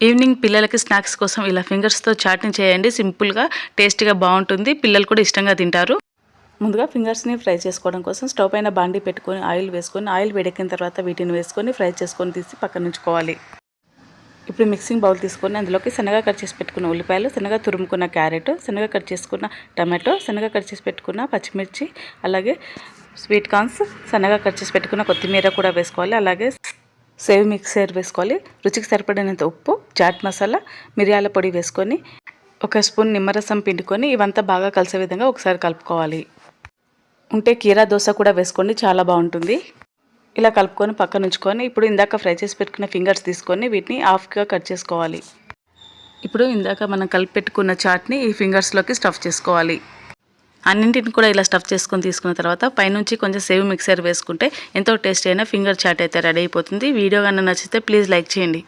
Evening పిల్లలకి snacks కోసం ఇలా ఫింగర్స్తో చాట్ని చేయండి. సింపుల్గా టేస్టీగా బాగుంటుంది. పిల్లలు కూడా ఇష్టంగా తింటారు. ముందుగా ఫింగర్స్ని ఫ్రై చేసుకోవడం కోసం స్టవ్ పైన బాండి పెట్టుకొని ఆయిల్ వేసుకొని ఆయిల్ వేడెక్కిన తర్వాత వీటిని వేసుకొని ఫ్రై చేసుకొని తీసి పక్కన ఉంచుకోవాలి. ఇప్పుడు మిక్సింగ్ బౌల్ తీసుకొని అందులోకి సన్నగా కట్ చేసి పెట్టుకున్న ఉల్లిపాయలు, సన్నగా తురుముకున్న క్యారెట్, సన్నగా కట్ చేసుకున్న టమాటో, సన్నగా కట్ చేసి పెట్టుకున్న పచ్చిమిర్చి, అలాగే స్వీట్ కార్న్స్, సన్నగా కట్ చేసి పెట్టుకున్న కొత్తిమీర కూడా వేసుకోవాలి. అలాగే సేవ్ మిక్సర్ వేసుకోవాలి. రుచికి సరిపడినంత ఉప్పు, చాట్ మసాలా, మిరియాల పొడి వేసుకొని 1 స్పూన్ నిమ్మరసం పిండుకొని ఇవంతా బాగా కలిసే విధంగా ఒకసారి కలుపుకోవాలి. ఉంటే కీరా దోశ కూడా వేసుకోండి, చాలా బాగుంటుంది. ఇలా కలుపుకొని పక్కన ఉంచుకొని ఇప్పుడు ఇందాక ఫ్రై చేసి పెట్టుకున్న ఫింగర్స్ తీసుకొని వీటిని హాఫ్గా కట్ చేసుకోవాలి. ఇప్పుడు ఇందాక మనం కలిపి పెట్టుకున్న చాట్ని ఈ ఫింగర్స్లోకి స్టఫ్ చేసుకోవాలి. అన్నింటిని కూడా ఇలా స్టఫ్ చేసుకొని తీసుకున్న తర్వాత పైనుంచి కొంచెం సేవ్ మిక్సర్ వేసుకుంటే ఎంతో టేస్టీ అయిన ఫింగర్ చాట్ అయితే రెడీ అయిపోతుంది. వీడియో కన్నా నచ్చితే ప్లీజ్ లైక్ చేయండి.